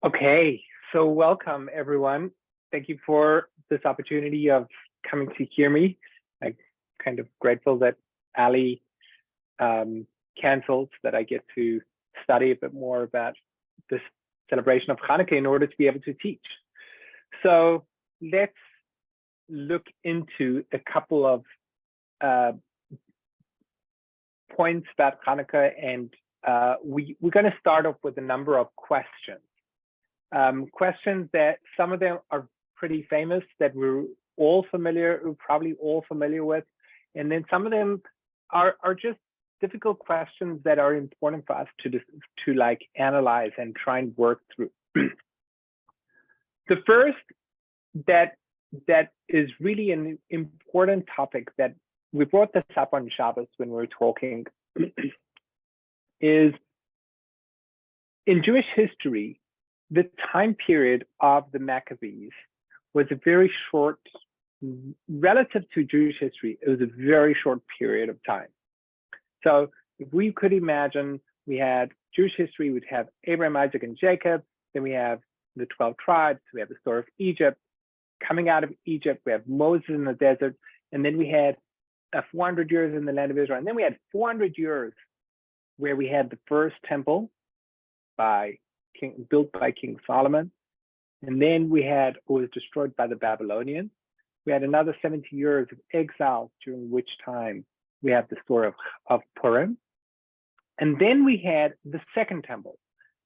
Okay, so welcome everyone. Thank you for this opportunity of coming to hear me. I'm kind of grateful that Ali canceled, that I get to study a bit more about this celebration of Chanukah in order to be able to teach. So let's look into a couple of points about Chanukah, and we're going to start off with a number of questions. Questions that some of them are pretty famous, that we're probably all familiar with, and then some of them are just difficult questions that are important for us to like analyze and try and work through. The first that is really an important topic, that we brought this up on Shabbos when we were talking, is in Jewish history, the time period of the Maccabees was a very short, relative to Jewish history, it was a very short period of time. So if we could imagine, we had Jewish history, we'd have Abraham, Isaac, and Jacob, then we have the 12 tribes, we have the story of Egypt. Coming out of Egypt, we have Moses in the desert, and then we had 400 years in the land of Israel, and then we had 400 years where we had the first temple built by King Solomon, and then it was destroyed by the Babylonians. We had another 70 years of exile, during which time we have the story of Purim, and then we had the second temple.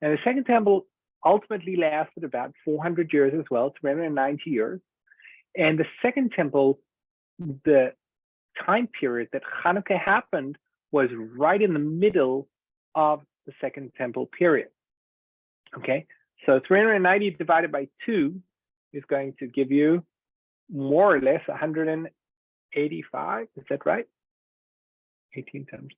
And the second temple ultimately lasted about 400 years as well, 390 years. And the second temple, the time period that Chanukah happened, was right in the middle of the second temple period. Okay, so 390 divided by 2 is going to give you more or less 185. Is that right? 18 times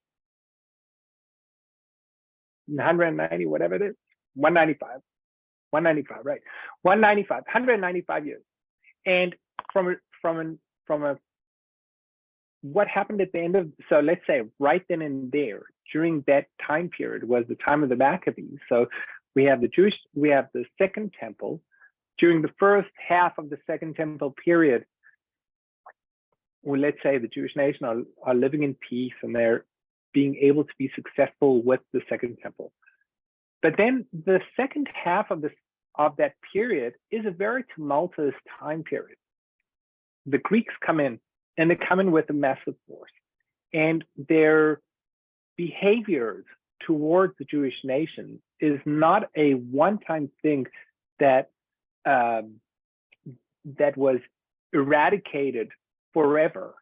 190, whatever it is, 195. 195, right? 195 years. And what happened at the end of, so let's say right then and there, during that time period was the time of the Maccabees. So we have the second temple. During the first half of the second temple period, well, let's say the Jewish nation are living in peace and they're being able to be successful with the second temple. But then the second half of that period is a very tumultuous time period. The Greeks come in, and they come in with a massive force, and their behaviors towards the Jewish nation is not a one-time thing that was eradicated forever.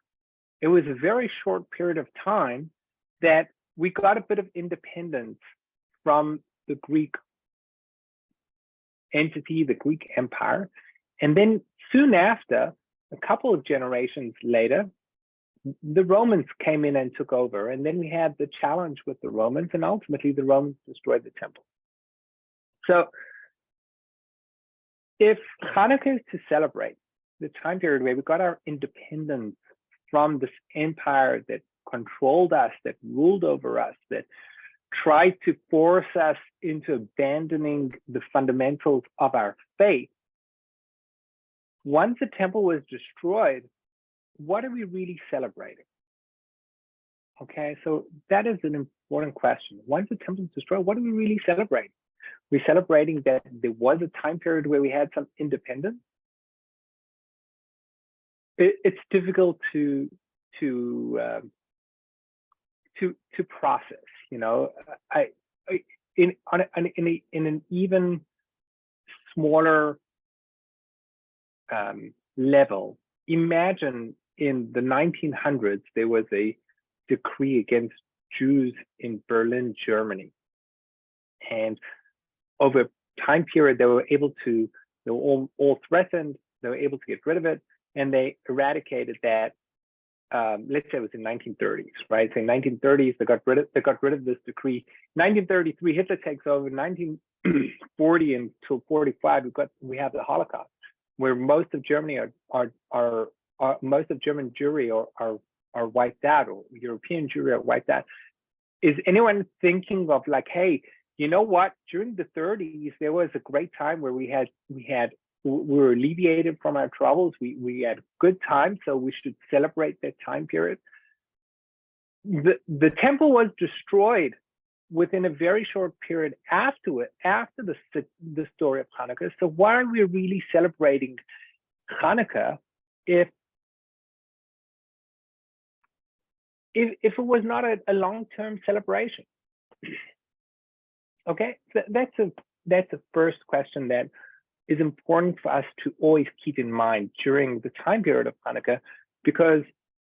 It was a very short period of time that we got a bit of independence from the Greek entity, the Greek Empire. And then soon after, a couple of generations later, the Romans came in and took over. And then we had the challenge with the Romans, and ultimately the Romans destroyed the temple. So if Chanukah is to celebrate the time period where we got our independence from this empire that controlled us, that ruled over us, that tried to force us into abandoning the fundamentals of our faith, once the temple was destroyed, what are we really celebrating? Okay, so that is an important question. Once the temple is destroyed, what are we really celebrating? We're celebrating that there was a time period where we had some independence. It's difficult to process. You know, in an even smaller level, imagine in the 1900s there was a decree against Jews in Berlin, Germany, and over a time period they were all threatened. They were able to get rid of it, and they eradicated that. Let's say it was in 1930s, right? So in 1930s, they got rid of this decree. 1933, Hitler takes over. 1940 until 45, we have the Holocaust, where most of Germany most of German Jewry are wiped out, or European Jewry are wiped out. Is anyone thinking of like, hey, you know what? During the 30s, there was a great time where we were alleviated from our troubles. We had good time, so we should celebrate that time period. The temple was destroyed within a very short period after the story of Chanukah. So why are we really celebrating Chanukah if it was not a long-term celebration? Okay, so that's a first question that is important for us to always keep in mind during the time period of Chanukah, because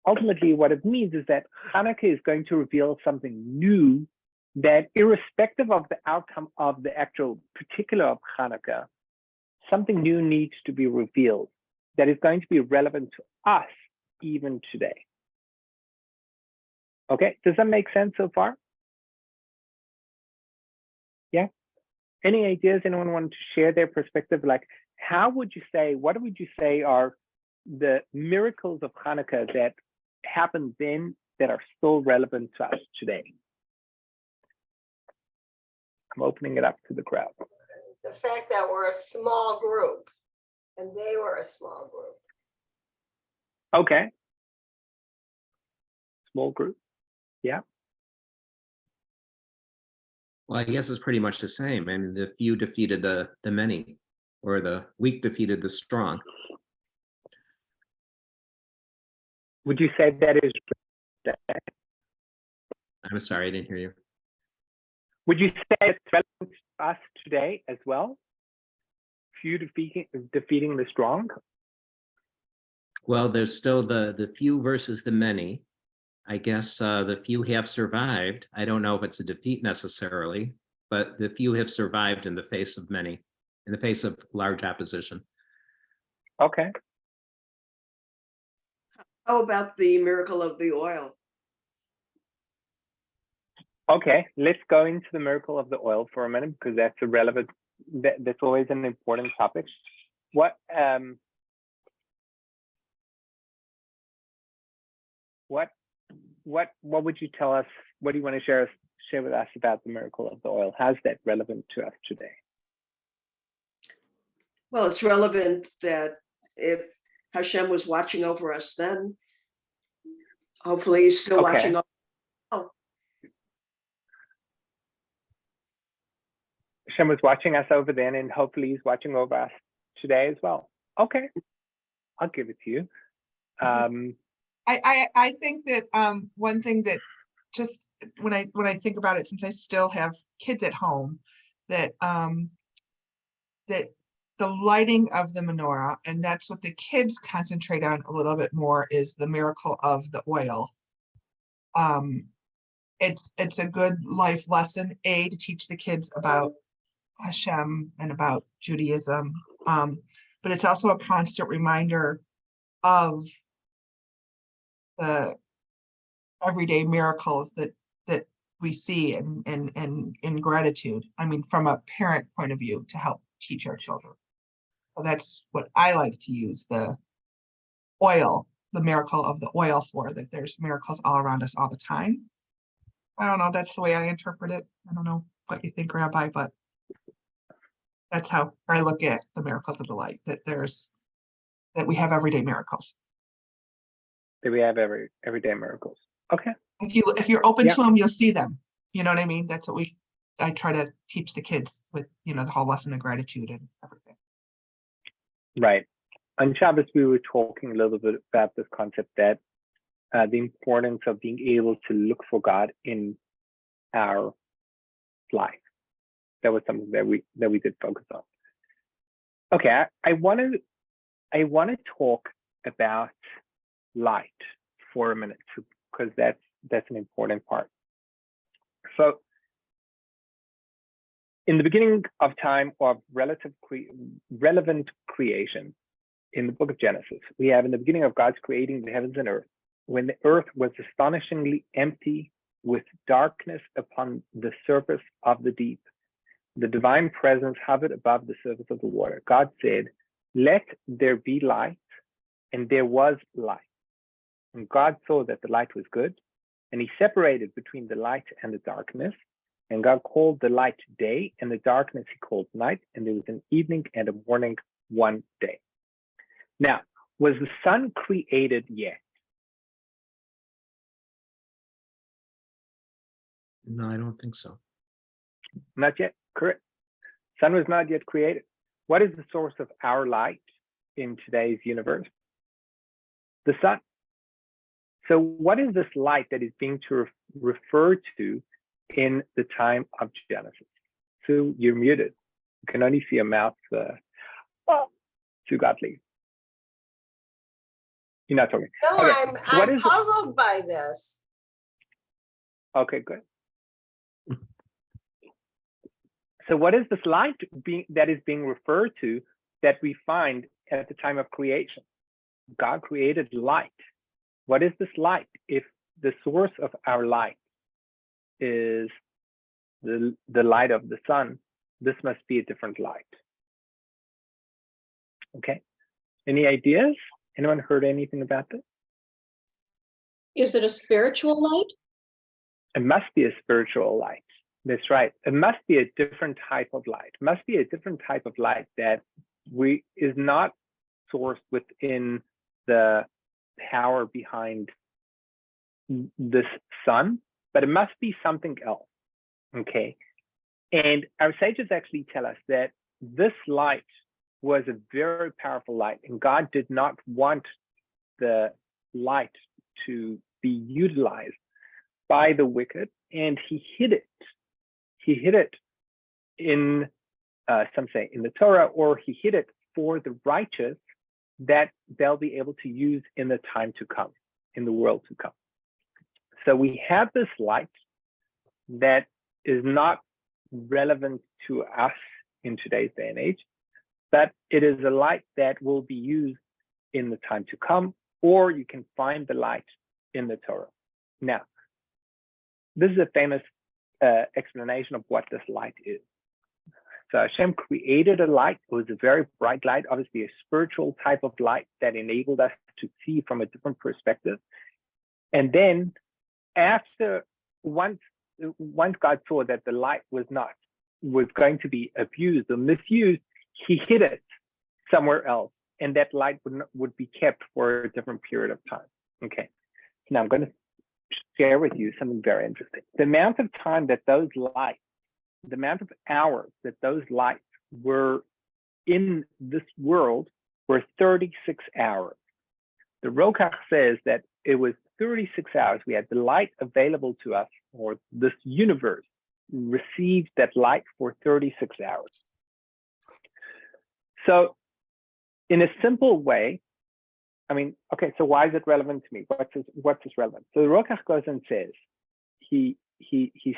ultimately what it means is that Chanukah is going to reveal something new, that irrespective of the outcome of the actual particular of Chanukah, something new needs to be revealed that is going to be relevant to us even today. Okay, does that make sense so far? Yeah. Any ideas? Anyone want to share their perspective? Like, what would you say are the miracles of Chanukah that happened then that are still relevant to us today? I'm opening it up to the crowd. The fact that we're a small group and they were a small group. Okay. Small group. Yeah. Well, I guess it's pretty much the same. I mean, the few defeated the many, or the weak defeated the strong. Would you say that is? I'm sorry, I didn't hear you. Would you say it's relevant to us today as well? Few defeating the strong? Well, there's still the few versus the many. I guess the few have survived. I don't know if it's a defeat necessarily, but the few have survived in the face of many, in the face of large opposition. Okay. How about the miracle of the oil? Okay, let's go into the miracle of the oil for a minute, because that's a relevant, that's always an important topic. What would you tell us? What do you want to share with us about the miracle of the oil? How's that relevant to us today? Well, it's relevant that if Hashem was watching over us then, hopefully he's still watching over. Hashem was watching us over then, and hopefully he's watching over us today as well. Okay, I'll give it to you. I think that one thing that just when I think about it, since I still have kids at home, that that the lighting of the menorah, and that's what the kids concentrate on a little bit more, is the miracle of the oil. It's a good life lesson, to teach the kids about Hashem and about Judaism, but it's also a constant reminder of the everyday miracles that we see in gratitude. I mean, from a parent point of view, to help teach our children. So that's what I like to use the oil, the miracle of the oil for, that there's miracles all around us all the time. I don't know, that's the way I interpret it. I don't know what you think, Rabbi, but that's how I look at the miracles of the light, that we have everyday miracles. That we have everyday miracles. Okay. If you're open to them, you'll see them. You know what I mean? That's what I try to teach the kids with, the whole lesson of gratitude and everything. Right. On Shabbos, we were talking a little bit about this concept that the importance of being able to look for God in our life. That was something that we did focus on. Okay, I want to talk about light for a minute, because that's an important part. So in the beginning of time of relevant creation, in the book of Genesis, we have in the beginning of God's creating the heavens and earth, when the earth was astonishingly empty with darkness upon the surface of the deep, the divine presence hovered above the surface of the water. God said, "Let there be light," and there was light. And God saw that the light was good, and he separated between the light and the darkness. And God called the light day, and the darkness he called night, and there was an evening and a morning one day. Now, was the sun created yet? No, I don't think so. Not yet, correct. Sun was not yet created. What is the source of our light in today's universe? The sun. So what is this light that is being referred to in the time of Genesis? So you're muted. You can only see a mouth. To Gadi. You're not talking. No, Okay, I'm puzzled by this. Okay, good. So what is this light that is being referred to that we find at the time of creation? God created light. What is this light? If the source of our light is the light of the sun, this must be a different light. Okay. Any ideas? Anyone heard anything about this? Is it a spiritual light? It must be a spiritual light. That's right. It must be a different type of light. It must be a different type of light that is not sourced within the power behind this sun, but it must be something else. Okay. And our sages actually tell us that this light was a very powerful light, and God did not want the light to be utilized by the wicked, and he hid it. He hid it in, some say in the Torah, or he hid it for the righteous that they'll be able to use in the time to come, in the world to come. So we have this light that is not relevant to us in today's day and age, but it is a light that will be used in the time to come, or you can find the light in the Torah. Now, this is a famous explanation of what this light is. So Hashem created a light. It was a very bright light, obviously a spiritual type of light that enabled us to see from a different perspective. And then once God saw that the light was going to be abused or misused, he hid it somewhere else, and that light would be kept for a different period of time. Okay. Now I'm going to share with you something very interesting. The amount of time that those lights, the amount of hours that those lights were in this world were 36 hours. The Rokach says that it was 36 hours. We had the light available to us, or this universe received that light for 36 hours. So in a simple way, I mean, okay, so why is it relevant to me? What's this relevant? So the Rokach goes and says, he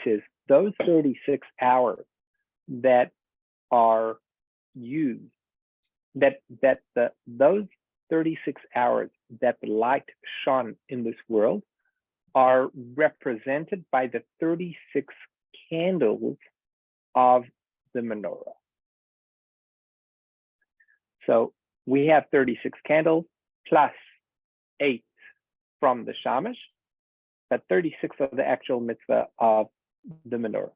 says, those 36 hours that are used, those 36 hours that the light shone in this world are represented by the 36 candles of the menorah. So we have 36 candles plus 8 from the shamash, but 36 of the actual mitzvah of the menorah.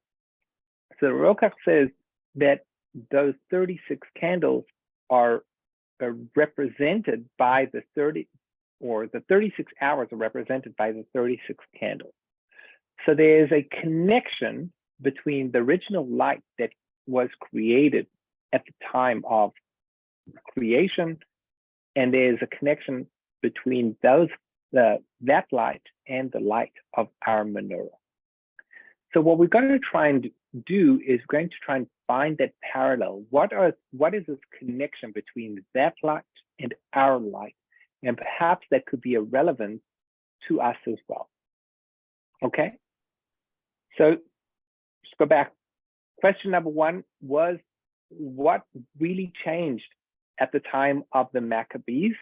So Rokach says that those 36 candles are represented by the 36 hours are represented by the 36 candles. So there is a connection between the original light that was created at the time of creation, and there is a connection between that light and the light of our menorah. So what we're going to try and do is going to try and find that parallel. What is this connection between that light and our light? And perhaps that could be a relevance to us as well. Okay, so let's go back. Question number 1 was, what really changed at the time of the Maccabees?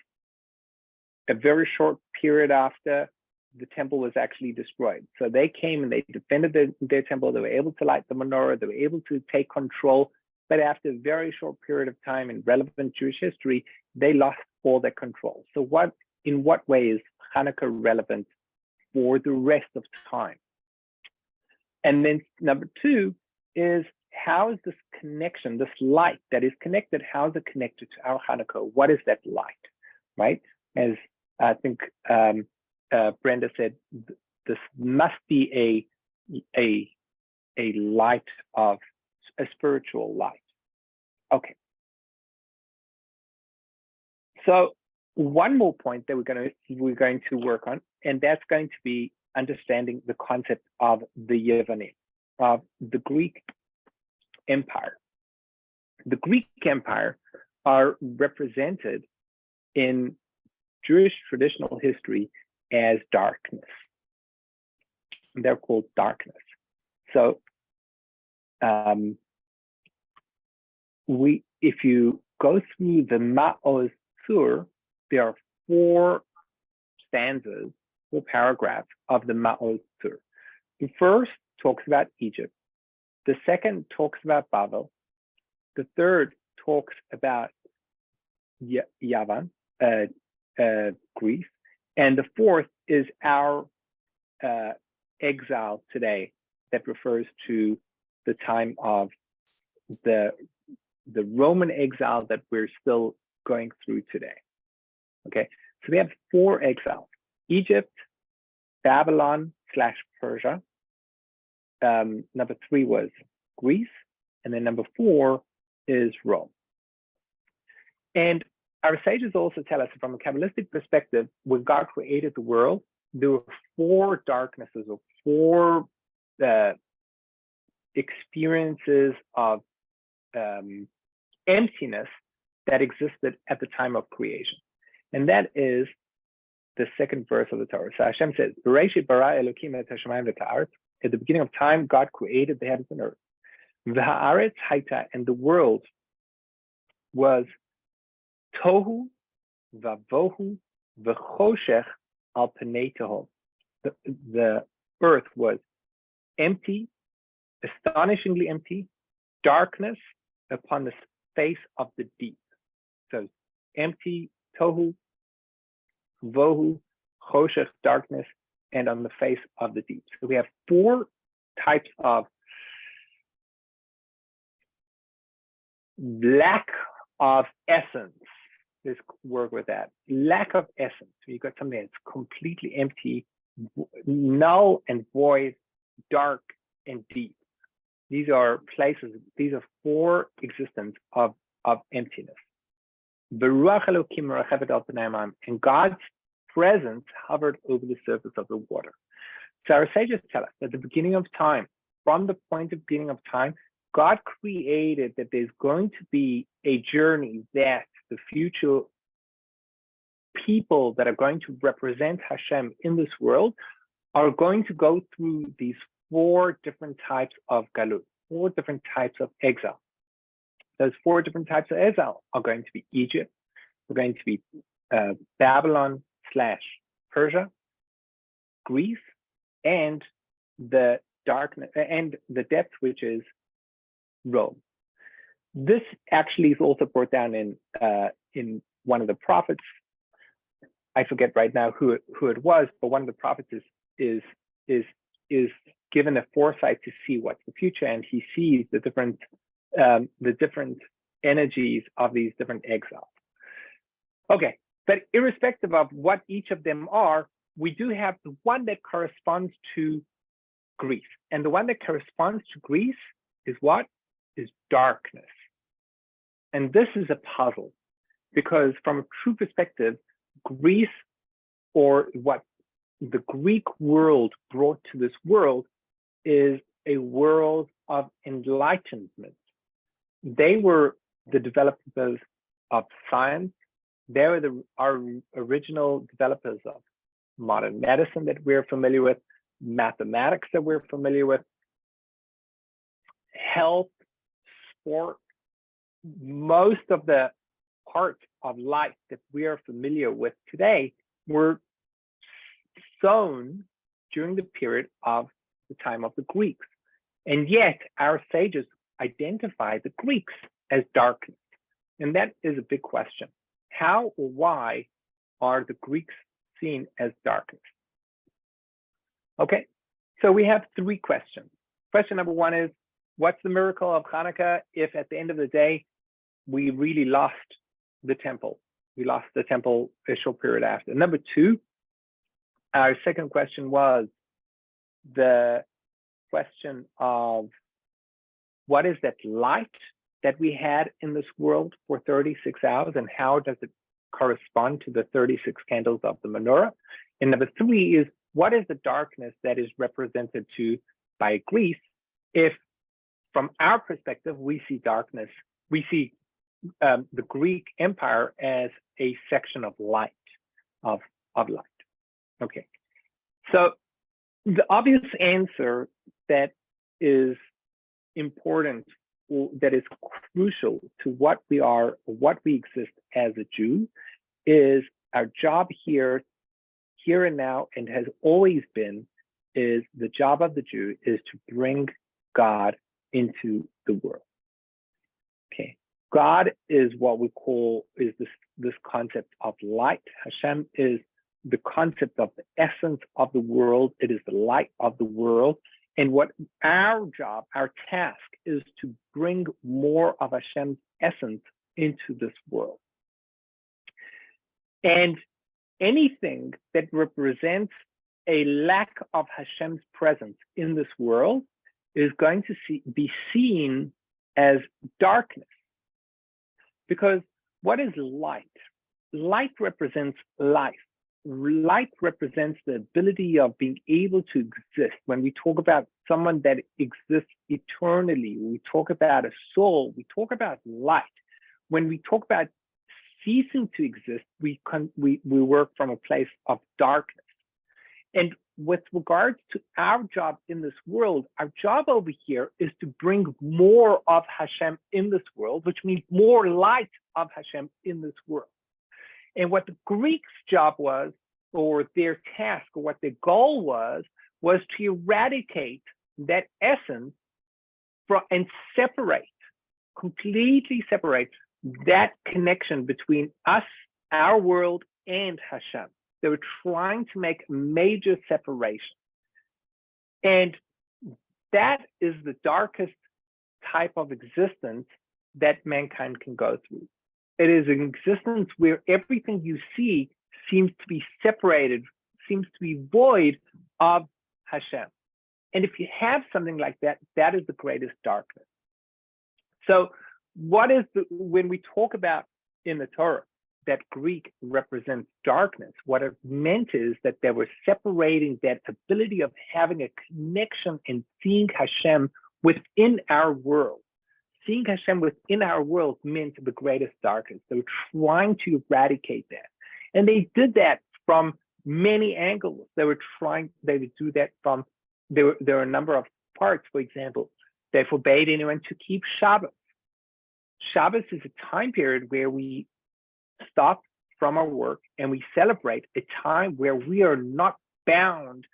A very short period after the temple was actually destroyed. So they came and they defended their temple. They were able to light the menorah. They were able to take control. But after a very short period of time in relevant Jewish history, they lost all their control. So in what way is Chanukah relevant for the rest of time? And then number two is, how is this connection, this light that is connected, how is it connected to our Chanukah? What is that light, right? As I think Brenda said, this must be a light of a spiritual light. Okay. So one more point that we're going to work on, and that's going to be understanding the concept of the Yevanim, of the Greek Empire. The Greek Empire are represented in Jewish traditional history as darkness. They're called darkness. So if you go through the Ma'oz Sur, there are 4 stanzas, 4 paragraphs of the Ma'oz Sur. The first talks about Egypt. The second talks about Babel. The third talks about Yavan, Greece. And the fourth is our exile today, that refers to the time of the Roman exile that we're still going through today. Okay, so we have 4 exiles: Egypt, Babylon / Persia. Number 3 was Greece, and then number 4 is Rome. And our sages also tell us, from a Kabbalistic perspective, when God created the world, there were 4 darknesses, or 4 experiences of emptiness that existed at the time of creation. And that is the second verse of the Torah. So Hashem says, "Bereshit bara Elokim et hashamayim v'ha'aretz." At the beginning of time, God created the heavens and earth. V'ha'aretz haita, and the world was tohu vavohu v'choshech al pnei tehom. The earth was empty, astonishingly empty, darkness upon the face of the deep. So empty, tohu, vohu, choshech, darkness, and on the face of the deep. So we have 4 types of lack of essence. Let's work with that. Lack of essence. You've got something that's completely empty, null and void, dark and deep. These are places, these are 4 existences of emptiness. And God's presence hovered over the surface of the water. So our sages tell us that at the beginning of time, from the point of beginning of time, God created that there's going to be a journey that the future people that are going to represent Hashem in this world are going to go through these 4 different types of galut, 4 different types of exile. Those 4 different types of exile are going to be Egypt, are going to be Babylon / Persia, Greece, and the darkness and the depth, which is Rome. This actually is also brought down in one of the prophets. I forget right now who it was, but one of the prophets is given a foresight to see what's the future, and he sees the different energies of these different exiles. Okay, but irrespective of what each of them are, we do have the one that corresponds to Greece, and the one that corresponds to Greece is what? Is darkness. And this is a puzzle, because from a true perspective, Greece, or what the Greek world brought to this world, is a world of enlightenment. They were the developers of science. They were our original developers of modern medicine that we're familiar with, mathematics that we're familiar with, health, sport. Most of the parts of life that we are familiar with today were sown during the period of the time of the Greeks. And yet our sages identify the Greeks as darkness. And that is a big question. How or why are the Greeks seen as darkness? Okay, so we have 3 questions. question number one is, what's the miracle of Chanukah if at the end of the day, we really lost the temple? We lost the temple a short period after. Number two, our second question was the question of what is that light that we had in this world for 36 hours and how does it correspond to the 36 candles of the menorah? And number three is, what is the darkness that is represented to by Greece? If from our perspective, we see darkness, we see the Greek Empire as a section of light, of light. Okay, so the obvious answer that is important, that is crucial to what we are, what we exist as a Jew, is our job here and now, and has always been, is the job of the Jew is to bring God into the world. Okay, God is what we call, is this concept of light. Hashem is the concept of the essence of the world. It is the light of the world. And what our job, our task, is to bring more of Hashem's essence into this world. And anything that represents a lack of Hashem's presence in this world is going to be seen as darkness. Because what is light? Light represents life. Light represents the ability of being able to exist. When we talk about someone that exists eternally, we talk about a soul, we talk about light. When we talk about ceasing to exist, we work from a place of darkness. And with regards to our job in this world, our job over here is to bring more of Hashem in this world, which means more light of Hashem in this world. And what the Greeks' job was, or their task, or what their goal was to eradicate that essence and completely separate that connection between us, our world, and Hashem. They were trying to make a major separation. And that is the darkest type of existence that mankind can go through. It is an existence where everything you see seems to be separated, seems to be void of Hashem. And if you have something like that, that is the greatest darkness. So when we talk about in the Torah that Greek represents darkness, what it meant is that they were separating that ability of having a connection and seeing Hashem within our world. Seeing Hashem within our world meant the greatest darkness. They were trying to eradicate that. And they did that from many angles. They would do that from, there are a number of parts. For example, they forbade anyone to keep Shabbos. Shabbos is a time period where we stop from our work and we celebrate a time where we are not bound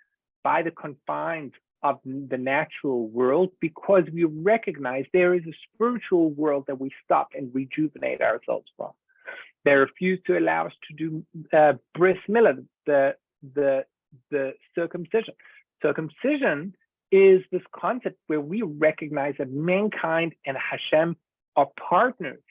by the confines of the natural world, because we recognize there is a spiritual world that we stop and rejuvenate ourselves from. They refused to allow us to do bris milah, the circumcision. Circumcision is this concept where we recognize that mankind and Hashem are partners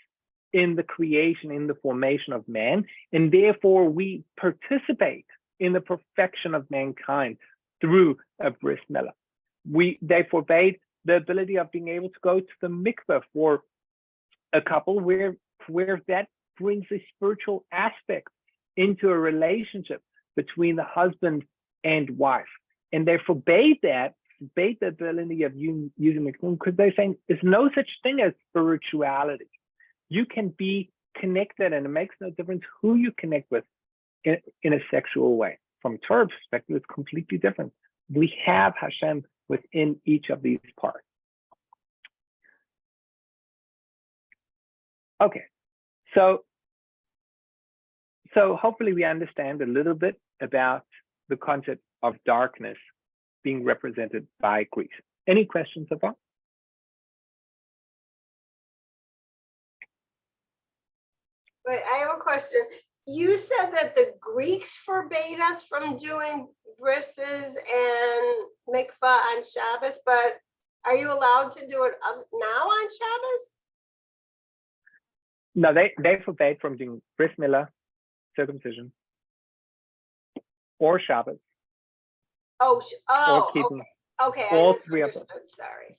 in the creation, in the formation of man, and therefore we participate in the perfection of mankind through a bris milah. They forbade the ability of being able to go to the mikveh for a couple where that brings a spiritual aspect into a relationship between the husband and wife. And they forbade the ability of using mikveh because they're saying there's no such thing as spirituality. You can be connected, and it makes no difference who you connect with in a sexual way. From Torah perspective, it's completely different. We have Hashem within each of these parts. Okay, so hopefully we understand a little bit about the concept of darkness being represented by Greece. Any questions so far? Wait, I have a question. You said that the Greeks forbade us from doing brises and mikvah on Shabbos, but Are you allowed to do it now on Shabbos? No, they forbade from doing bris milah, circumcision, or Shabbos, Oh, or keeping okay, I all three of them. misunderstood, sorry.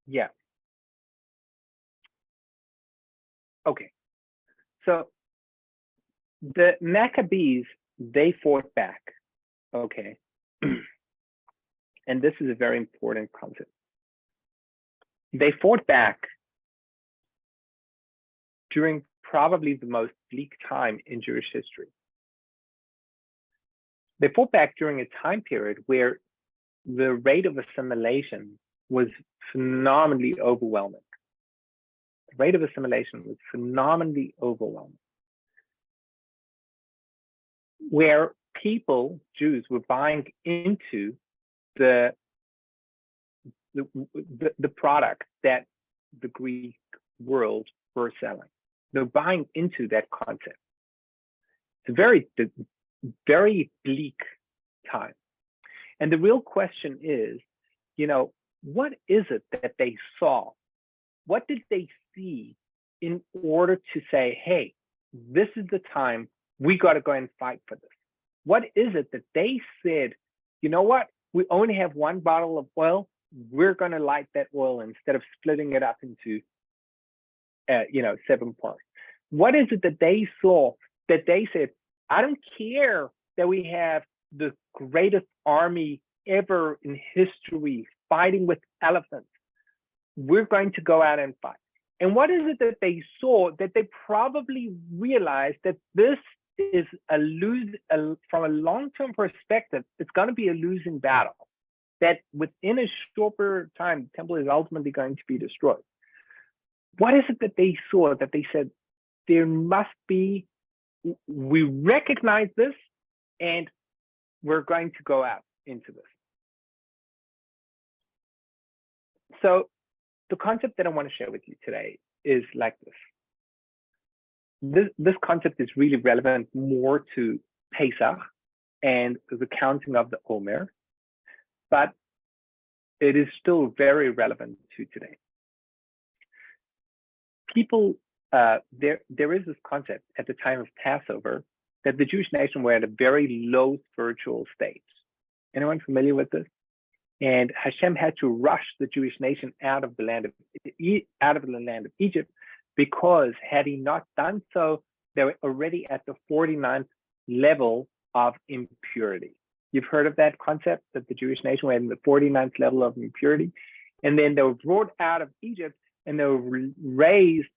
Yeah. Okay. So the Maccabees, they fought back. Okay. And this is a very important concept. They fought back during probably the most bleak time in Jewish history. They fought back during a time period where the rate of assimilation was phenomenally overwhelming. The rate of assimilation was phenomenally overwhelming. Where people, Jews, were buying into the product that the Greek world were selling. They're buying into that concept. It's a very, very bleak time. And the real question is, what is it that they saw? What did they see in order to say, hey, this is the time we got to go and fight for this? What is it that they said, you know what? We only have one bottle of oil. We're going to light that oil instead of splitting it up into, 7 parts. What is it that they saw that they said, I don't care that we have the greatest army ever in history fighting with elephants. We're going to go out and fight. And what is it that they saw that they probably realized that this is from a long-term perspective, it's going to be a losing battle, that within a short period of time, the temple is ultimately going to be destroyed. What is it that they saw that they said, there must be, we recognize this and we're going to go out into this. So the concept that I want to share with you today is like this. This concept is really relevant more to Pesach and the counting of the Omer, but it is still very relevant to today. People, there is this concept at the time of Passover that the Jewish nation were at a very low spiritual state. Anyone familiar with this? And Hashem had to rush the Jewish nation out of the land of Egypt, because had he not done so, they were already at the 49th level of impurity. You've heard of that concept, that the Jewish nation were in the 49th level of impurity, and then they were brought out of Egypt and they were raised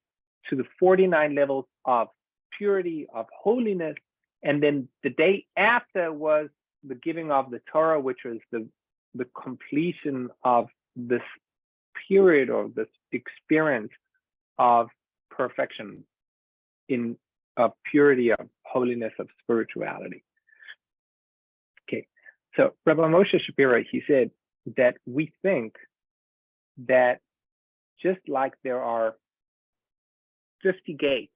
to the 49 levels of purity, of holiness. And then the day after was the giving of the Torah, which was the completion of this period or this experience of perfection, of purity, of holiness, of spirituality. Okay, so Rabbi Moshe Shapiro, he said that we think that just like there are 50 gates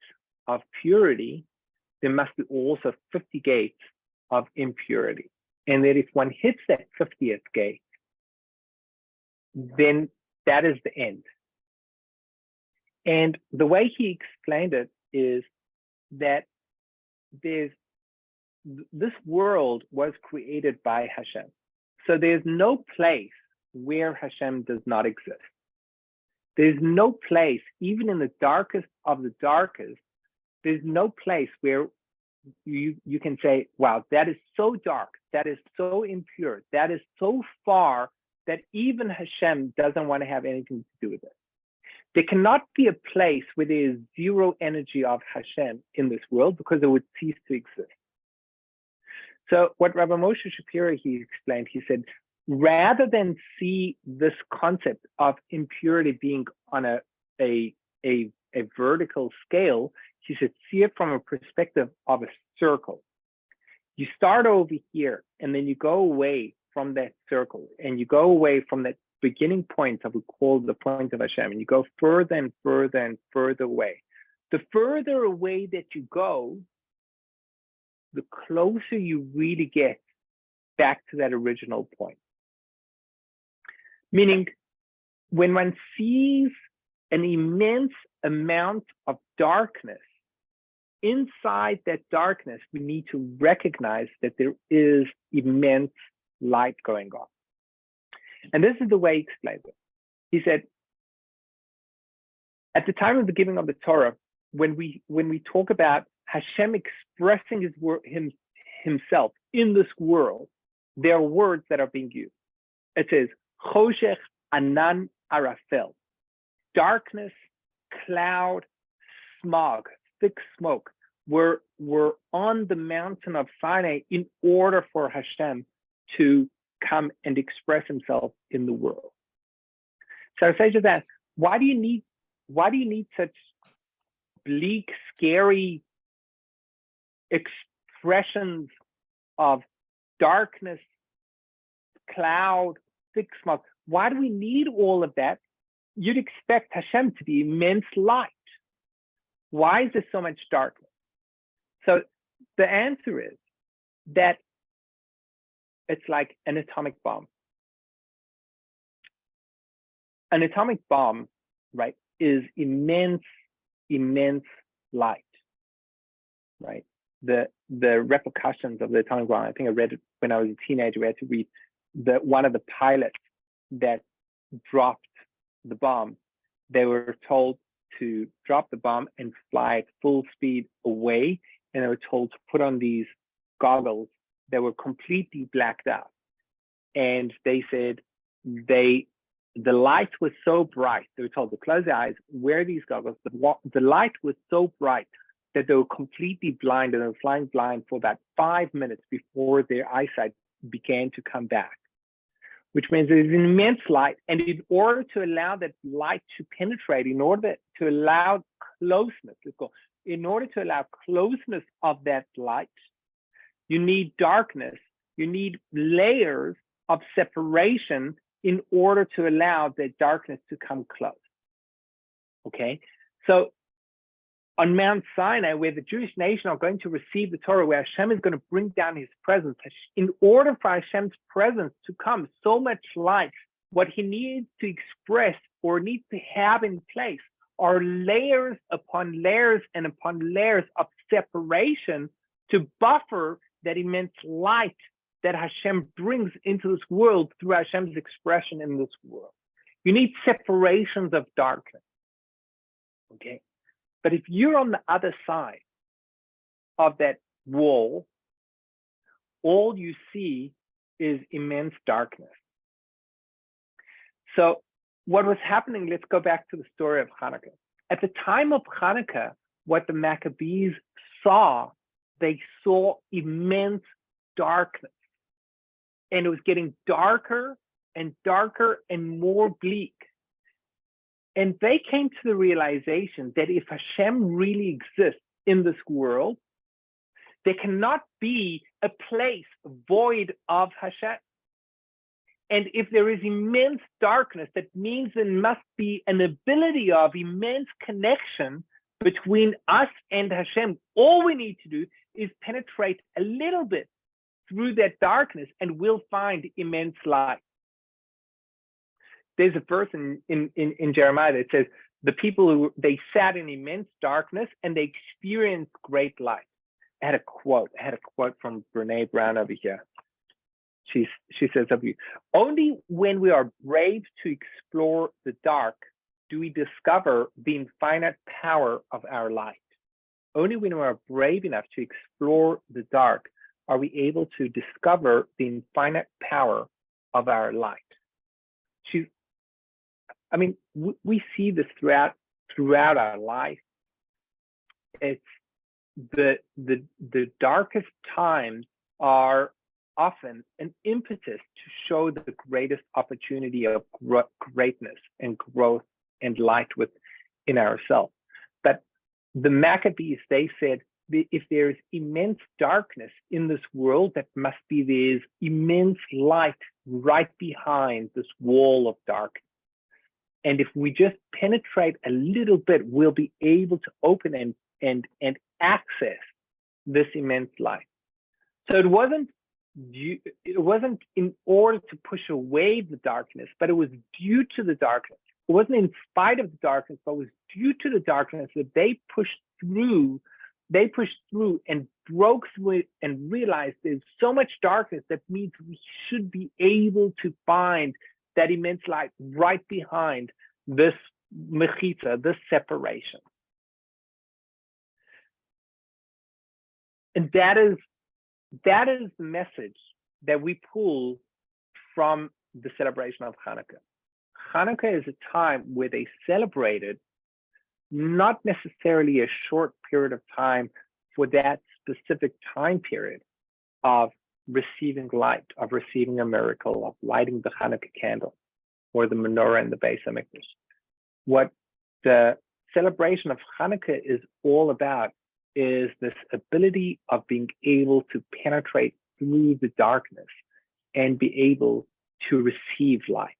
of purity, there must be also 50 gates of impurity. And that if one hits that 50th gate, then that is the end. And the way he explained it is that this world was created by Hashem. So there's no place where Hashem does not exist. There's no place, even in the darkest of the darkest, there's no place where you can say, wow, that is so dark, that is so impure, that is so far that even Hashem doesn't want to have anything to do with it. There cannot be a place where there is zero energy of Hashem in this world, because it would cease to exist. So what Rabbi Moshe Shapiro, he explained, he said, rather than see this concept of impurity being on a vertical scale, he said, see it from a perspective of a circle. You start over here, and then you go away from that circle, and you go away from that beginning point that we call the point of Hashem, and you go further and further and further away. The further away that you go, the closer you really get back to that original point. Meaning, when one sees an immense amount of darkness, inside that darkness, we need to recognize that there is immense light going on. And this is the way he explains it. He said, at the time of the giving of the Torah, when we talk about Hashem expressing himself in this world, there are words that are being used. It says, Choshech Anan Arafel, darkness, cloud, smog, thick smoke. We're on the mountain of Sinai in order for Hashem to come and express himself in the world. So I say to that, why do you need such bleak, scary expressions of darkness, cloud, thick smoke? Why do we need all of that? You'd expect Hashem to be immense light. Why is there so much darkness? So the answer is that it's like an atomic bomb. An atomic bomb, right, is immense, immense light, right? The repercussions of the atomic bomb, I think I read it when I was a teenager. We had to read one of the pilots that dropped the bomb. They were told to drop the bomb and fly at full speed away, and they were told to put on these goggles that were completely blacked out. And they said the light was so bright, they were told to close their eyes, wear these goggles. The light was so bright that they were completely blind, and they were flying blind for about 5 minutes before their eyesight began to come back, which means there's an immense light. And in order to allow that light to penetrate, in order to allow closeness, in order to allow closeness of that light, you need darkness, you need layers of separation in order to allow the darkness to come close. Okay, so on Mount Sinai, where the Jewish nation are going to receive the Torah, where Hashem is going to bring down his presence, in order for Hashem's presence to come, so much light, what he needs to express or needs to have in place are layers upon layers and upon layers of separation to buffer that immense light that Hashem brings into this world through Hashem's expression in this world. You need separations of darkness, okay? But if you're on the other side of that wall, all you see is immense darkness. So what was happening, let's go back to the story of Chanukah. At the time of Chanukah, what the Maccabees saw, they saw immense darkness. And it was getting darker and darker and more bleak. And they came to the realization that if Hashem really exists in this world, there cannot be a place void of Hashem. And if there is immense darkness, that means there must be an ability of immense connection between us and Hashem. All we need to do is penetrate a little bit through that darkness, and we'll find immense light. There's a verse in Jeremiah that says, the people they sat in immense darkness and they experienced great light. I had a quote from Brene Brown over here. She says, only when we are brave to explore the dark do we discover the infinite power of our light. Only when we are brave enough to explore the dark are we able to discover the infinite power of our light. We see this throughout our life. It's the darkest times are often an impetus to show the greatest opportunity of greatness and growth and light within ourselves. But the Maccabees, they said, if there's immense darkness in this world, that must be there's immense light right behind this wall of darkness. And if we just penetrate a little bit, we'll be able to open and access this immense light. So it wasn't in order to push away the darkness, but it was due to the darkness. it wasn't in spite of the darkness, but it was due to the darkness that they pushed through and broke through it and realized there's so much darkness that means we should be able to find that immense light right behind this mechitza, this separation. And that is the message that we pull from the celebration of Chanukah. Chanukah is a time where they celebrated not necessarily a short period of time for that specific time period of receiving light, of receiving a miracle, of lighting the Chanukah candle or the menorah in the Beis HaMikdash. What the celebration of Chanukah is all about is this ability of being able to penetrate through the darkness and be able to receive light.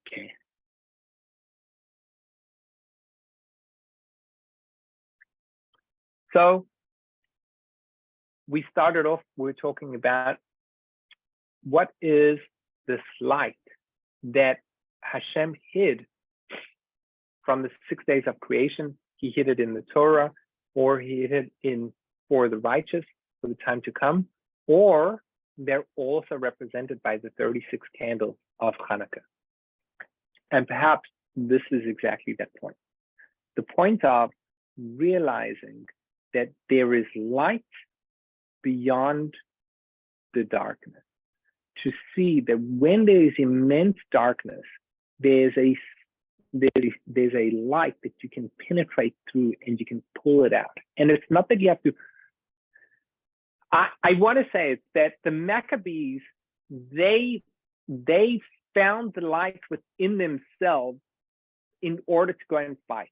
Okay. So we started off, we were talking about what is this light that Hashem hid from the 6 days of creation. He hid it in the Torah, or he hid it in for the righteous for the time to come, or they're also represented by the 36 candles of Chanukah. And perhaps this is exactly that point. The point of realizing that there is light beyond the darkness. To see that when there is immense darkness, there's a light that you can penetrate through and you can pull it out. And it's not that you have to. I want to say that the Maccabees, they found the light within themselves in order to go and fight.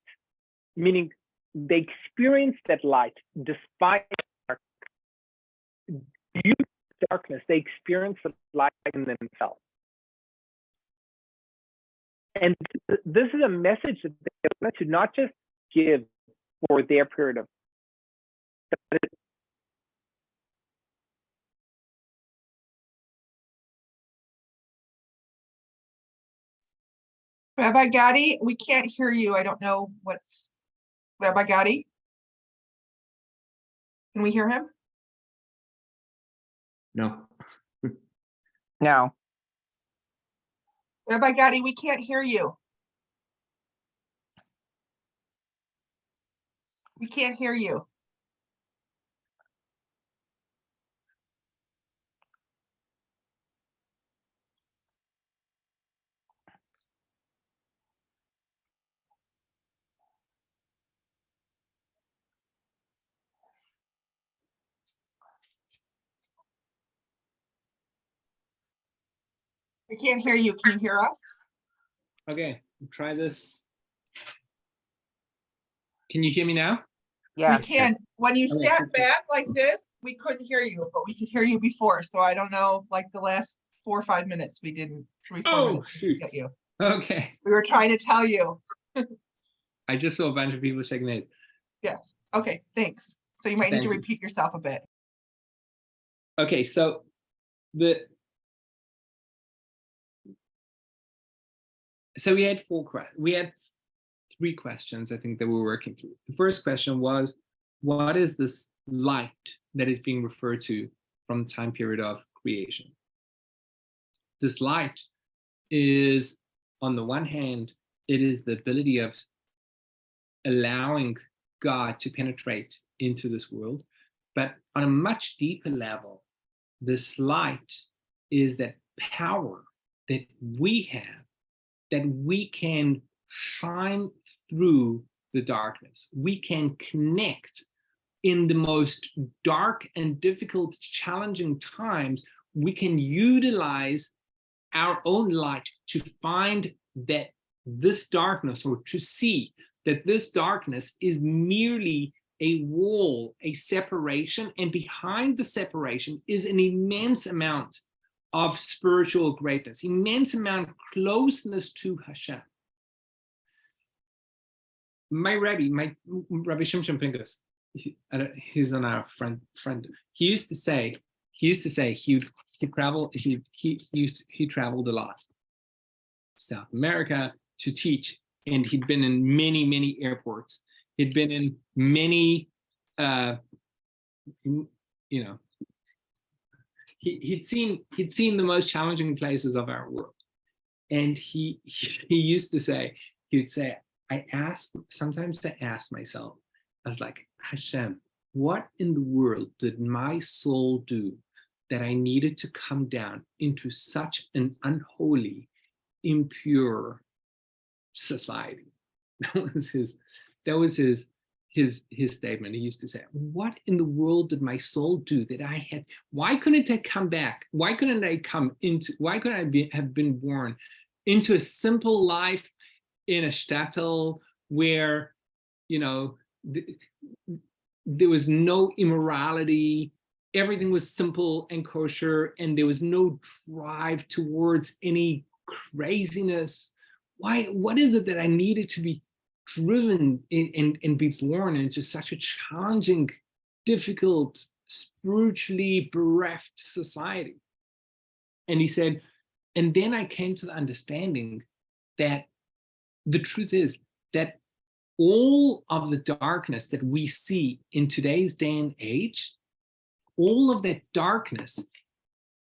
Meaning they experienced that light despite darkness. They experienced the light in themselves. And this is a message that they want to not just give for their period of, Rabbi Gadi, we can't hear you. I don't know what's, Rabbi Gadi? Can we hear him? No. No. Rabbi Gadi, we can't hear you. We can't hear you. We can't hear you. Can you hear us? Okay, try this. Can you hear me now? Yes. We can. When you Okay, sat super. back like this, we couldn't hear you, but we could hear you before. So I don't know, like the last 4 or 5 minutes, we didn't, 3, 4 Oh, minutes. We didn't shoot. get you. Okay, We were trying to tell you. I just saw a bunch of people shaking their heads. Okay, thanks. So you might need Thank to you. repeat yourself a bit. Okay, so we had we had 3 questions, I think, that we were working through. The first question was, what is this light that is being referred to from the time period of creation? This light is, on the one hand, it is the ability of allowing God to penetrate into this world, but on a much deeper level, this light is that power that we have, that we can shine through the darkness. We can connect in the most dark and difficult, challenging times. We can utilize our own light to find that this darkness, or to see that this darkness is merely a wall, a separation, and behind the separation is an immense amount of spiritual greatness, immense amount of closeness to Hashem. My Rabbi Shimshon Pinkus, he's on our friend. He used to say he traveled a lot, South America to teach. And he'd been in many, many airports. He'd been in many, he'd seen the most challenging places of our world. And he used to say, he would say, sometimes I ask myself, I was like, Hashem, what in the world did my soul do that I needed to come down into such an unholy, impure society? That was his statement. He used to say, what in the world did my soul do that I had? Why couldn't I come back? Why couldn't I have been born into a simple life in a shtetl where, there was no immorality, everything was simple and kosher, and there was no drive towards any craziness? What is it that I needed to be driven and be born into such a challenging, difficult, spiritually bereft society? And he said, and then I came to the understanding that the truth is that all of the darkness that we see in today's day and age, all of that darkness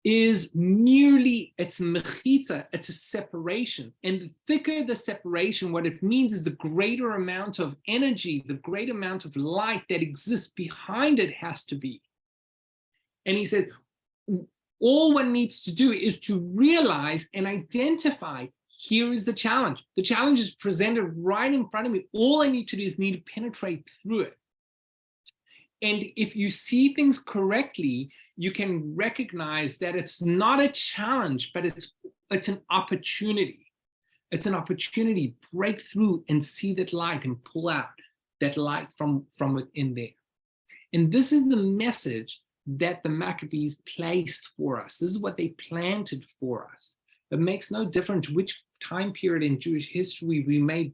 is merely, it's mechitza, it's a separation. And the thicker the separation, what it means is the greater amount of energy, the great amount of light that exists behind it has to be. And he said, all one needs to do is to realize and identify, here is the challenge. The challenge is presented right in front of me. All I need to do is need to penetrate through it. And if you see things correctly, you can recognize that it's not a challenge, but it's an opportunity. It's an opportunity to break through and see that light and pull out that light from within there. And this is the message that the Maccabees placed for us. This is what they planted for us. It makes no difference which time period in Jewish history we may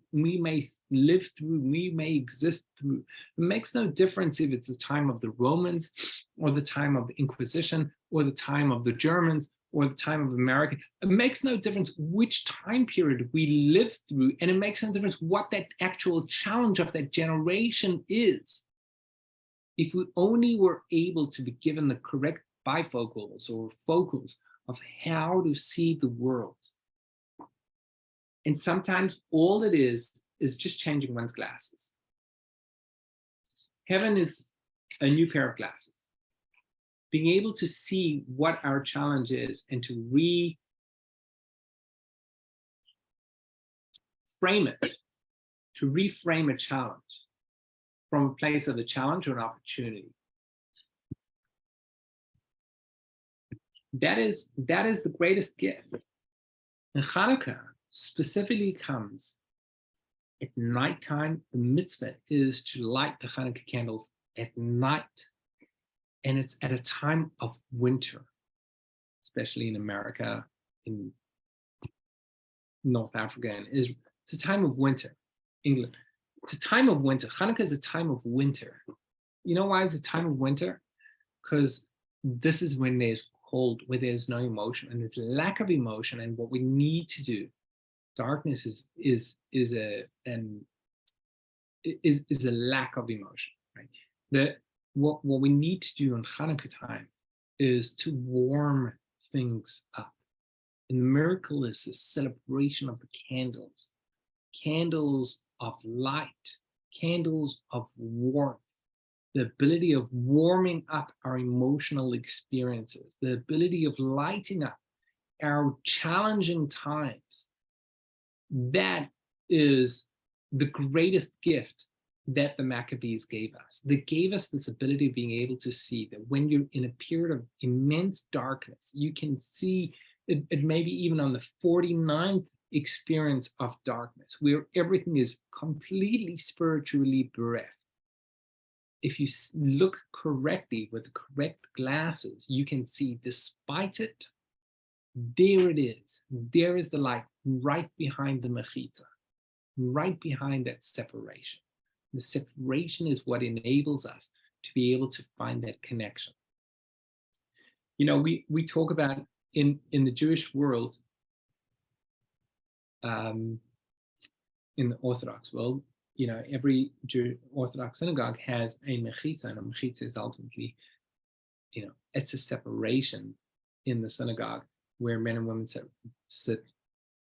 live through, we may exist through. It makes no difference if it's the time of the Romans or the time of the Inquisition or the time of the Germans or the time of America. It makes no difference which time period we live through, and it makes no difference what that actual challenge of that generation is. If we only were able to be given the correct bifocals or focals of how to see the world. And sometimes all it is just changing one's glasses. Heaven is a new pair of glasses. Being able to see what our challenge is and to reframe a challenge from a place of a challenge or an opportunity. That is the greatest gift. And Chanukah specifically comes at nighttime. The mitzvah is to light the Chanukah candles at night. And it's at a time of winter, especially in America, in North Africa and Israel. It's a time of winter. England. It's a time of winter. Chanukah is a time of winter. You know why it's a time of winter? Because this is when there's cold, where there's no emotion, and there's lack of emotion. And what we need to do, darkness is a lack of emotion, right? What we need to do in Chanukah time is to warm things up. And the miracle is a celebration of the candles. Candles of light, candles of warmth, the ability of warming up our emotional experiences, the ability of lighting up our challenging times. That is the greatest gift that the Maccabees gave us. They gave us this ability of being able to see that when you're in a period of immense darkness, you can see it maybe even on the 49th experience of darkness, where everything is completely spiritually bereft. If you look correctly with the correct glasses, you can see, despite it, there it is. There is the light right behind the mechitza, right behind that separation. The separation is what enables us to be able to find that connection. You know, we talk about in the Jewish world, in the Orthodox world, you know, every Orthodox synagogue has a mechitza, and a mechitza is ultimately, you know, it's a separation in the synagogue where men and women sit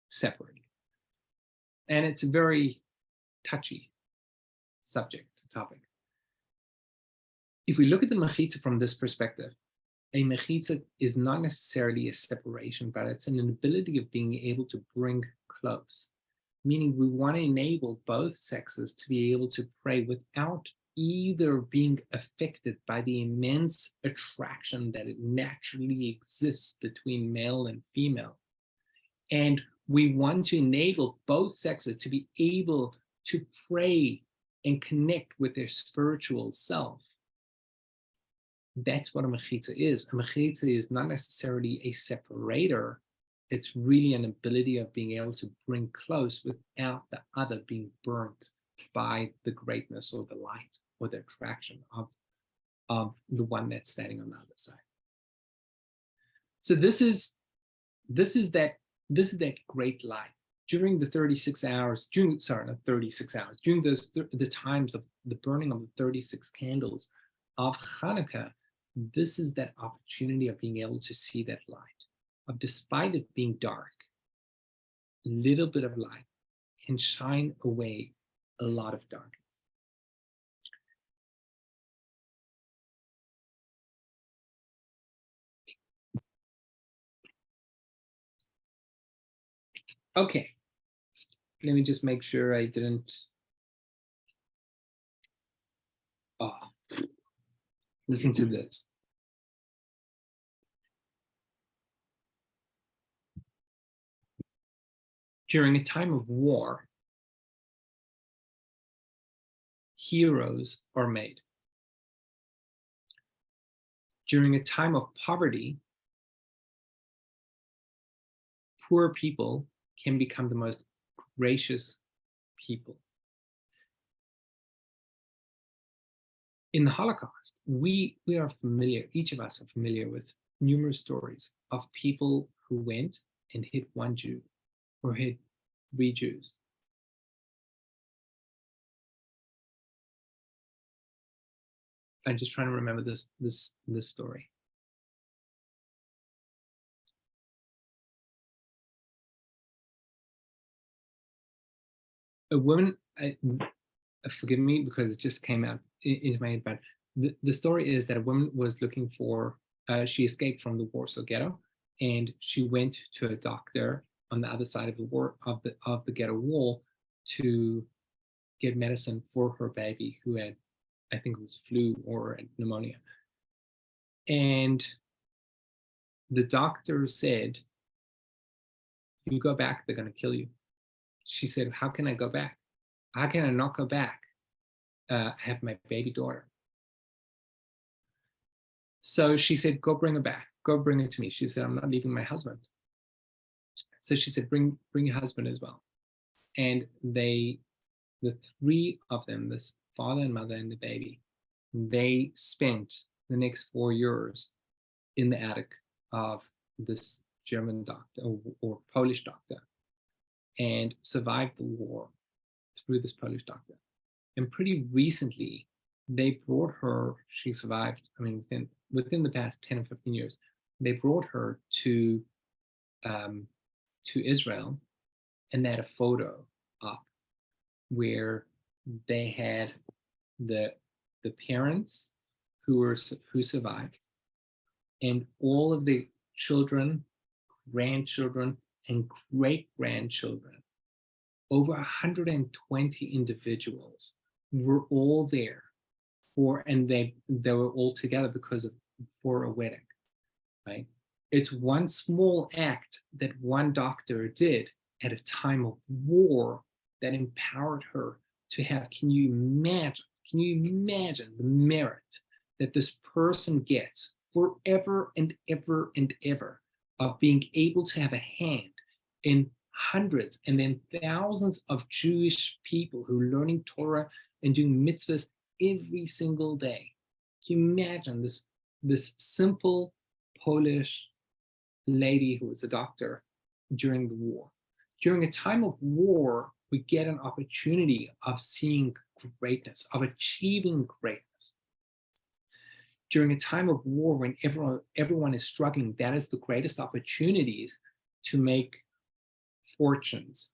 separated. And it's a very touchy topic. If we look at the mechitza from this perspective, a mechitza is not necessarily a separation, but it's an ability of being able to bring close. Meaning we want to enable both sexes to be able to pray without either being affected by the immense attraction that it naturally exists between male and female. And we want to enable both sexes to be able to pray and connect with their spiritual self. That's what a mechitza is. A mechitza is not necessarily a separator. It's really an ability of being able to bring close without the other being burnt by the greatness or the light or the attraction of the one that's standing on the other side. So this is that great light. During the 36 hours, during those the times of the burning of the 36 candles of Chanukah, this is that opportunity of being able to see that light. Of despite it being dark, a little bit of light can shine away a lot of darkness. Okay, let me just make sure I didn't. Oh, listen to this. During a time of war, heroes are made. During a time of poverty, poor people can become the most gracious people. In the Holocaust, we are familiar, each of us are familiar with numerous stories of people who went and hit one Jew or hit 3 Jews. I'm just trying to remember this story. A woman, forgive me because it just came out into my head, but the story is that a woman was looking for, she escaped from the Warsaw Ghetto, and she went to a doctor on the other side of the ghetto wall to get medicine for her baby who had, I think it was flu or pneumonia. And the doctor said, "You go back, they're going to kill you." She said, "How can I go back? How can I not go back? I have my baby daughter." So she said, "Go bring her back. Go bring her to me." She said, "I'm not leaving my husband." So she said, bring your husband as well. And the 3 of them, this father and mother and the baby, they spent the next 4 years in the attic of this German doctor or Polish doctor, and survived the war through this Polish doctor. And pretty recently, they brought her, she survived, I mean, within the past 10 or 15 years, they brought her to Israel, and they had a photo up where they had the parents who survived, and all of the children, grandchildren, and great-grandchildren. Over 120 individuals were all there and they were all together for a wedding, right? It's one small act that one doctor did at a time of war that empowered her to have, can you imagine the merit that this person gets forever and ever and ever of being able to have a hand in hundreds and then thousands of Jewish people who are learning Torah and doing mitzvahs every single day. Can you imagine this simple Polish lady who was a doctor during the war? During a time of war, we get an opportunity of seeing greatness, of achieving greatness. During a time of war, when everyone is struggling, that is the greatest opportunities to make fortunes.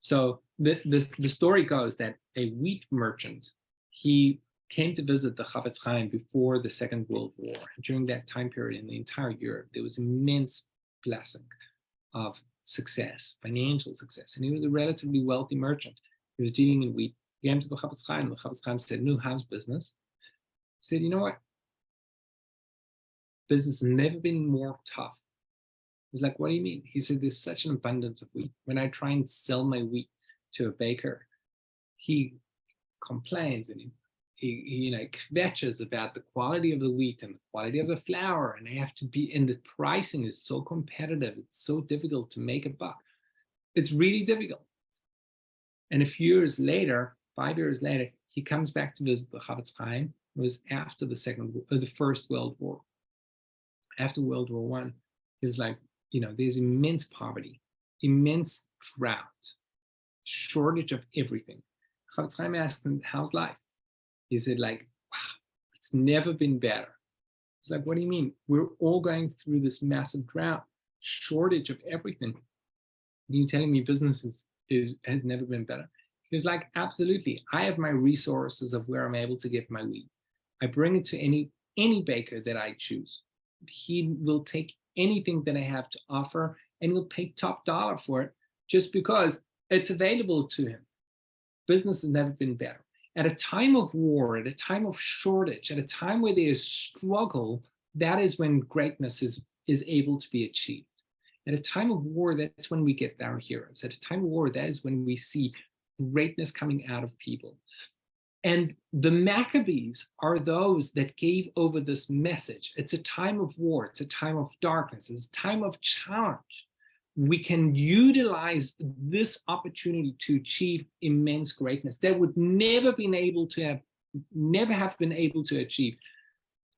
So the story goes that a wheat merchant, he came to visit the Chafetz Chaim before the Second World War. During that time period in the entire Europe, there was immense blessing of success, financial success. And he was a relatively wealthy merchant. He was dealing in wheat. He came to the Chafetz Chaim. The Chafetz Chaim said, "No, how's business?" He said, "You know what? Business has never been more tough." He's like, "What do you mean?" He said, "There's such an abundance of wheat. When I try and sell my wheat to a baker, he complains and he kvetches about the quality of the wheat and the quality of the flour, and the pricing is so competitive. It's so difficult to make a buck. It's really difficult." And a few years later, 5 years later, he comes back to visit the Chafetz Chaim. It was after the First World War. After World War I, he was like, there's immense poverty, immense drought, shortage of everything. Chafetz Chaim asked him, "How's life?" He said, wow, it's never been better. He's like, "What do you mean? We're all going through this massive drought, shortage of everything. And you're telling me business has never been better?" He was like, "Absolutely. I have my resources of where I'm able to get my wheat. I bring it to any baker that I choose. He will take anything that I have to offer and will pay top dollar for it just because it's available to him. Business has never been better." At a time of war, at a time of shortage, at a time where there is struggle, that is when greatness is able to be achieved. At a time of war, that's when we get our heroes. At a time of war, that is when we see greatness coming out of people. And the Maccabees are those that gave over this message. It's a time of war. It's a time of darkness. It's a time of challenge. We can utilize this opportunity to achieve immense greatness that would never have been able to achieve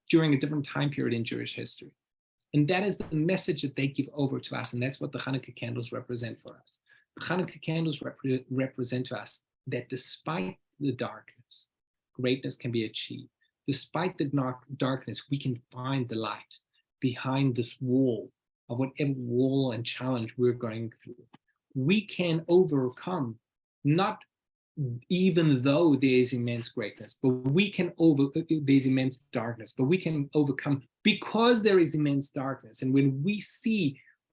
during a different time period in Jewish history. And that is the message that they give over to us. And that's what the Chanukah candles represent for us. The Chanukah candles represent to us that despite the darkness, greatness can be achieved. Despite the darkness, we can find the light behind this wall of whatever wall and challenge we're going through. We can overcome, not even though there is immense greatness, but there's immense darkness, but we can overcome because there is immense darkness. And when we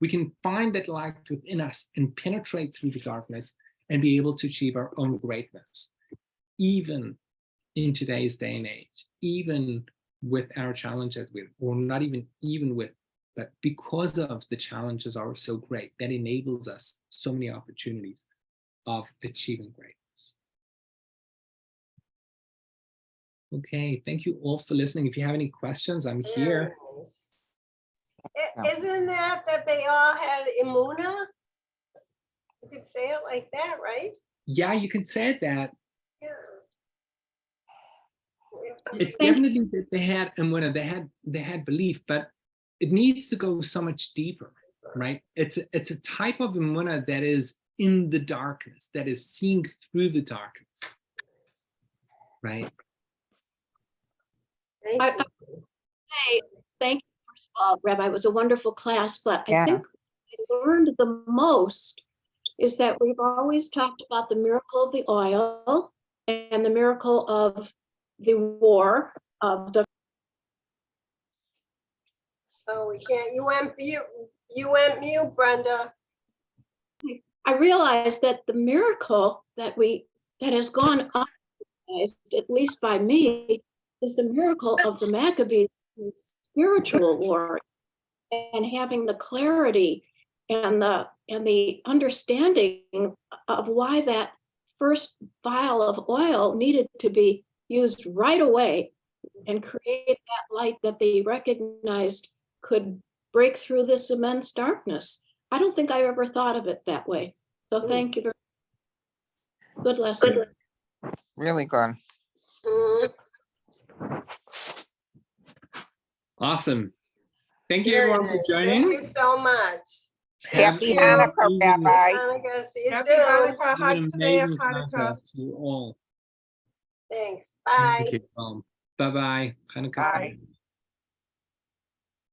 can find that light within us and penetrate through the darkness and be able to achieve our own greatness, even in today's day and age, even with our challenges or not even with, but because of the challenges are so great, that enables us so many opportunities of achieving greatness. Okay, thank you all for listening. If you have any questions, I'm here. Nice. Isn't that they all had Imuna? You could say it like that, right? Yeah, you can say that. Yeah. It's definitely that they had Imuna, they had belief, but it needs to go so much deeper, right? It's a type of Imuna that is in the darkness, that is seeing through the darkness, right? Thank I- you. Hey, thank you, first of all, Rabbi. It was a wonderful class, but I Yeah. think what I learned the most is that we've always talked about the miracle of the oil and the miracle of the war, of the Oh, we can't. You went mute, Brenda. I realized that the miracle that has gone unrecognized, at least by me, is the miracle of the Maccabees spiritual war and having the clarity and the understanding of why that first vial of oil needed to be used right away and create that light that they recognized could break through this immense darkness. I don't think I ever thought of it that way. So thank you very much. Good lesson. Really good. Mm, Awesome. Thank you very everyone for nice. joining. Thank you so much. Happy you. Hanukkah, Rabbi. Hanukkah, see you Happy soon. Hanukkah, Have an Hag Sameach amazing Hanukkah. Hanukkah to you all. Thanks, bye. Thank you. Bye bye. Hanukkah. Bye. Sameach.